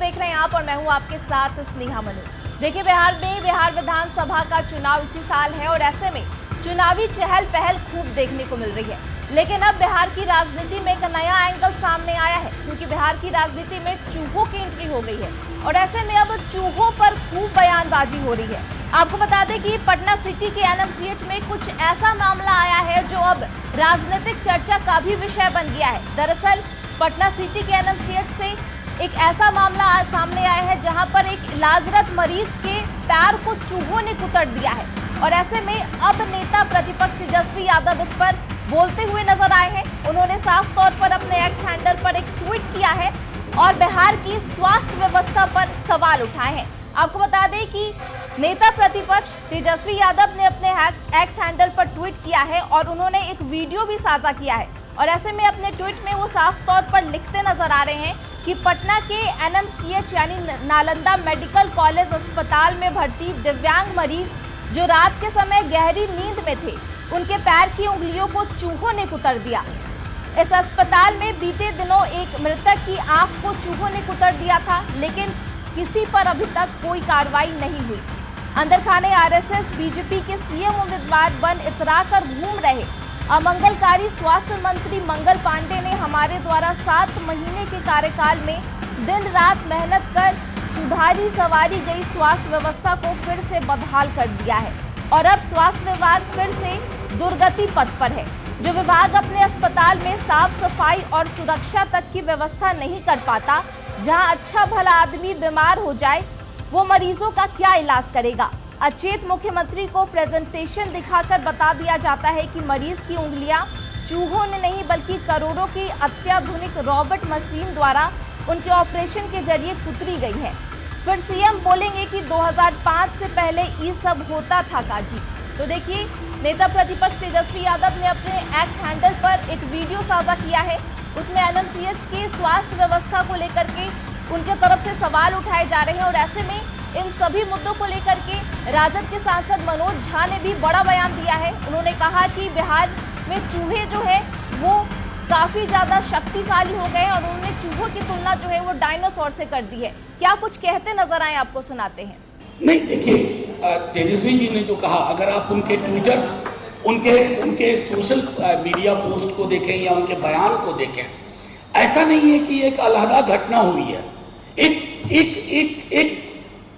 देख रहे हैं आप और मैं हूं आपके साथ स्नेहा मनु। देखिए, बिहार में बिहार विधानसभा का चुनाव इसी साल है और ऐसे में चुनावी चहल पहल खूब देखने को मिल रही है। लेकिन अब बिहार की राजनीति में एक नया एंगल सामने आया है, क्योंकि बिहार की राजनीति में चूहों की एंट्री हो गई है और ऐसे में अब चूहों पर खूब बयानबाजी हो रही है। आपको बता दें कि पटना सिटी के एनएमसीएच में कुछ ऐसा मामला आया है जो अब राजनीतिक चर्चा का भी विषय बन गया है। दरअसल पटना सिटी के एनएमसीएच से एक ऐसा मामला आज सामने आया है जहां पर एक इलाजरत मरीज के पैर को चूहों ने कुतर दिया है और ऐसे में अब नेता प्रतिपक्ष तेजस्वी यादव इस पर बोलते हुए नजर आए हैं। उन्होंने साफ तौर पर अपने एक्स हैंडल पर एक ट्वीट किया है और बिहार की स्वास्थ्य व्यवस्था पर सवाल उठाए हैं। आपको बता दें कि नेता प्रतिपक्ष तेजस्वी यादव ने अपने एक्स हैंडल पर ट्वीट किया है और उन्होंने एक वीडियो भी साझा किया है और ऐसे में अपने ट्वीट में वो साफ तौर पर लिखते नजर आ रहे हैं कि पटना के एनएमसीएच यानी नालंदा मेडिकल कॉलेज अस्पताल में भर्ती दिव्यांग मरीज जो रात के समय गहरी नींद में थे, उनके पैर की उंगलियों को चूहों ने कुतर दिया। इस अस्पताल में बीते दिनों एक मृतक की आंख को चूहों ने कुतर दिया था, लेकिन किसी पर अभी तक कोई कार्रवाई नहीं हुई। अंदर खाने आरएसएस बीजेपी के सीएम उम्मीदवार बन इतरा कर घूम रहे अमंगलकारी स्वास्थ्य मंत्री मंगल पांडे ने हमारे द्वारा 7 महीने के कार्यकाल में दिन रात मेहनत कर सुधारी सवारी गई स्वास्थ्य व्यवस्था को फिर से बदहाल कर दिया है और अब स्वास्थ्य विभाग फिर से दुर्गति पथ पर है। जो विभाग अपने अस्पताल में साफ सफाई और सुरक्षा तक की व्यवस्था नहीं कर पाता, जहां अच्छा भला आदमी बीमार हो जाए वो मरीजों का क्या इलाज करेगा। अचेत मुख्यमंत्री को प्रेजेंटेशन दिखाकर बता दिया जाता है कि मरीज की उंगलियां चूहों ने नहीं बल्कि करोड़ों की अत्याधुनिक रोबोट मशीन द्वारा उनके ऑपरेशन के जरिए कुतरी गई है। फिर सीएम बोलेंगे कि 2005 से पहले ये सब होता था काजी। तो देखिए, नेता प्रतिपक्ष तेजस्वी यादव ने अपने एक्स हैंडल पर एक वीडियो साझा किया है। उसमें एनएमसीएच की स्वास्थ्य व्यवस्था को लेकर के उनके तरफ से सवाल उठाए जा रहे हैं और ऐसे में इन सभी मुद्दों को लेकर के राजद के सांसद मनोज झा ने भी बड़ा बयान दिया है। उन्होंने कहा कि बिहार में चूहे जो है वो काफी ज्यादा शक्तिशाली हो गए हैं और उन्होंने चूहों की तुलना जो है वो डायनासोर से कर दी है। क्या कुछ कहते नजर आए, आपको सुनाते हैं। नहीं, देखिए, तेजस्वी जी ने जो कहा, अगर आप उनके ट्विटर, उनके सोशल मीडिया पोस्ट को देखें या उनके बयान को देखें, ऐसा नहीं है कि एक अलहदा घटना हुई है। एक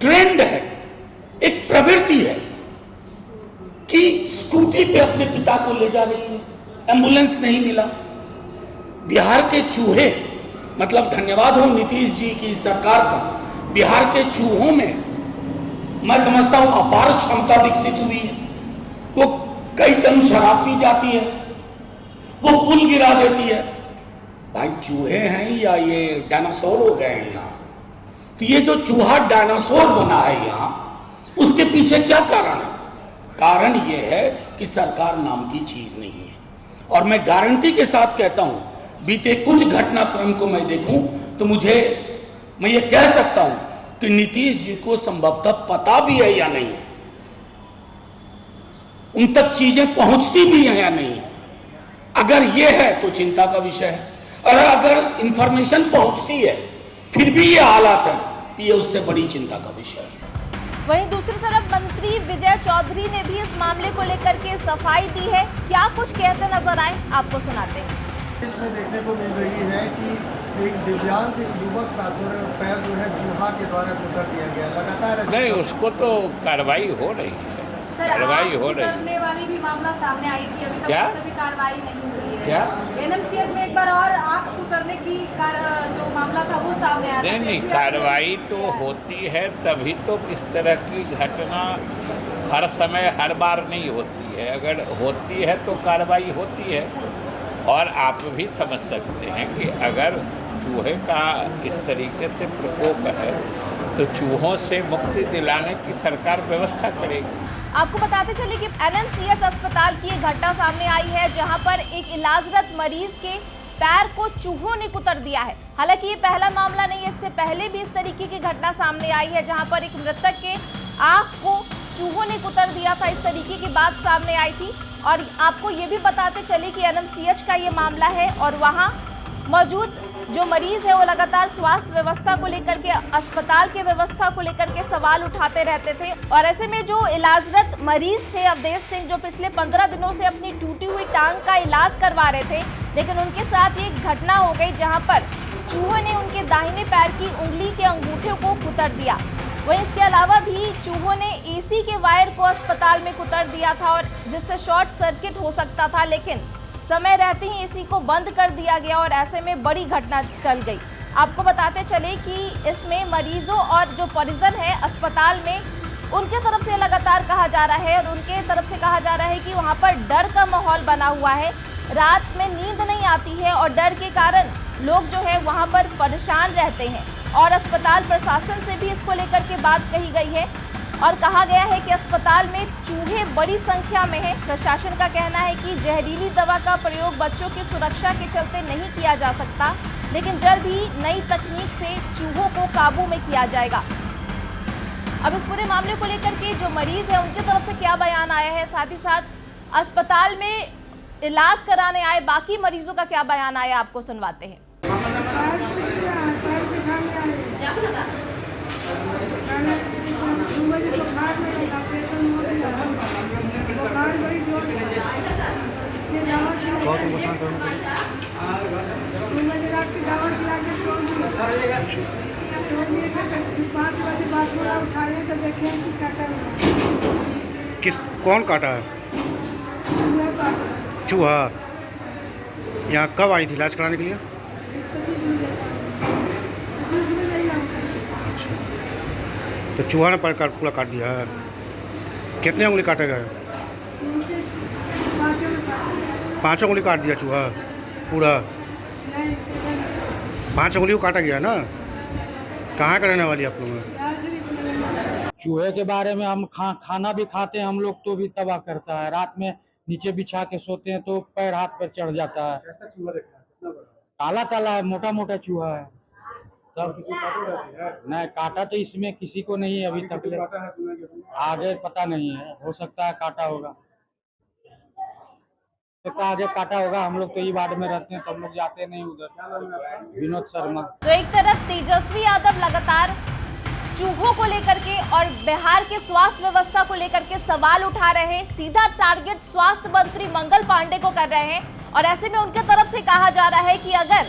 ट्रेंड है, एक प्रवृत्ति है कि स्कूटी पे अपने पिता को ले जा रही है, एम्बुलेंस नहीं मिला। बिहार के चूहे, मतलब धन्यवाद हो नीतीश जी की सरकार का, बिहार के चूहों में मैं समझता हूं अपार क्षमता विकसित हुई है। वो कई टन शराब पी जाती है, वो पुल गिरा देती है। भाई, चूहे हैं या ये डायनासोर हो गए हैं यहाँ? तो ये जो चूहा डायनासोर बना है यहाँ, उसके पीछे क्या कारण है? कारण ये है कि सरकार नाम की चीज नहीं है। और मैं गारंटी के साथ कहता हूं, बीते कुछ घटनाक्रम को मैं देखूं तो मैं ये कह सकता हूं कि नीतीश जी को संभवतः पता भी है या नहीं, उन तक चीजें पहुंचती भी हैं या नहीं। अगर ये है तो चिंता का विषय है, और अगर इंफॉर्मेशन पहुंचती है फिर भी ये हालात है तो ये उससे बड़ी चिंता का विषय है। वहीं दूसरी तरफ मंत्री विजय चौधरी ने भी इस मामले को लेकर के सफाई दी है। क्या कुछ कहते नजर आए, आपको सुनाते हैं। इसमें देखने को मिल रही है कि एक दिव्यांग युवक का पैर जो है चूहा के द्वारा कुतर दिया गया। लगातार नहीं, उसको तो कार्रवाई हो रही है। कार्रवाई हो रही है। वाली भी मामला सामने आई थी, अभी तक क्या? उस पर भी कार्रवाई नहीं हुई है। क्या? एनएमसीएच में एक बार और आंख कुतरने की जो मामला था वो सामने आया था। नहीं, कार्रवाई तो होती है, तभी तो इस तरह की घटना हर समय हर बार नहीं होती है। अगर होती है तो कार्रवाई होती है। और आप भी समझ सकते हैं कि अगर चूहे का इस तरीके से प्रकोप है तो चूहों से मुक्ति दिलाने की सरकार व्यवस्था करेगी। आपको बताते चले कि एनएमसीएच अस्पताल की एक घटना सामने आई है जहां पर एक इलाजरत मरीज के पैर को चूहों ने कुतर दिया है। हालांकि ये पहला मामला नहीं है, इससे पहले भी इस तरीके की घटना सामने आई है जहां पर एक मृतक के आंख को चूहों ने कुतर दिया था। इस तरीके की बात सामने आई थी और आपको ये भी बताते चले कि एनएमसीएच का ये मामला है और वहाँ मौजूद जो मरीज है वो लगातार स्वास्थ्य व्यवस्था को लेकर के, अस्पताल के व्यवस्था को लेकर के सवाल उठाते रहते थे। और ऐसे में जो इलाजरत मरीज थे अवधेश सिंह, जो पिछले 15 दिनों से अपनी टूटी हुई टांग का इलाज करवा रहे थे, लेकिन उनके साथ एक घटना हो गई जहां पर चूहे ने उनके दाहिने पैर की उंगली के अंगूठे को कुतर दिया। वहीं इसके अलावा भी चूहों ने एसी के वायर को अस्पताल में कुतर दिया था, और जिससे शॉर्ट सर्किट हो सकता था, लेकिन समय रहते ही एसी को बंद कर दिया गया और ऐसे में बड़ी घटना टल गई। आपको बताते चले कि इसमें मरीजों और जो परिजन है अस्पताल में, उनके तरफ से लगातार कहा जा रहा है और उनके तरफ से कहा जा रहा है कि वहां पर डर का माहौल बना हुआ है। रात में नींद नहीं आती है और डर के कारण लोग जो है वहां पर परेशान रहते हैं। और अस्पताल प्रशासन से भी इसको लेकर के बात कही गई है और कहा गया है कि अस्पताल में चूहे बड़ी संख्या में हैं। प्रशासन का कहना है कि जहरीली दवा का प्रयोग बच्चों की सुरक्षा के चलते नहीं किया जा सकता, लेकिन जल्द ही नई तकनीक से चूहों को काबू में किया जाएगा। अब इस पूरे मामले को लेकर के जो मरीज है उनकी तरफ से क्या बयान आया है, साथ ही साथ अस्पताल में इलाज कराने आए बाकी मरीजों का क्या बयान आया, आपको सुनवाते हैं। किस कौन काटा है? चूहा। यहाँ कब आई थी इलाज कराने के लिए? अच्छा, तो चूहा ने पूरा काट दिया है। कितने उंगली काटेगा? 5 उंगली काट दिया चूहा पूरा। 5 उंगली को काटा गया ना। कहाँ का रहने वाली आप लोग? चूहे के बारे में हम खाना भी खाते हैं हम लोग तो भी तबाह करता है। रात में नीचे बिछा के सोते हैं तो पैर हाथ पर चढ़ जाता है। कैसा चूहा देखा है? कितना बड़ा? काला काला है, मोटा मोटा चूहा है। तब किसी को काटा रहती है? नहीं काटा तो इसमें किसी को नहीं है अभी तक। किसी को काटा है सुना कि तुम? आगे पता नहीं है, हो सकता है काटा होगा, तो आगे काटा होगा। हम लोग तो ये वार्ड में रहते हैं तो हम लोग जाते नहीं उधर। क्या नाम है आपका? विनोद शर्मा। तो एक तरफ तेजस्वी यादव लगातार चूहों को लेकर के और बिहार के स्वास्थ्य व्यवस्था को लेकर के सवाल उठा रहे हैं, सीधा टारगेट स्वास्थ्य मंत्री मंगल पांडे को कर रहे हैं। और ऐसे में उनके तरफ से कहा जा रहा है कि अगर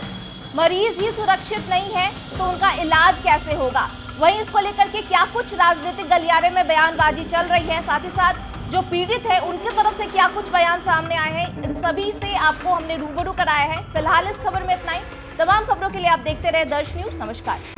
मरीज ही सुरक्षित नहीं है तो उनका इलाज कैसे होगा। वहीं इसको लेकर के क्या कुछ राजनीतिक गलियारे में बयानबाजी चल रही है, साथ ही साथ जो पीड़ित है उनके तरफ से क्या कुछ बयान सामने आए हैं, इन सभी से आपको हमने रूबरू कराया है। फिलहाल इस खबर में इतना ही। तमाम खबरों के लिए आप देखते रहे दर्श न्यूज। नमस्कार।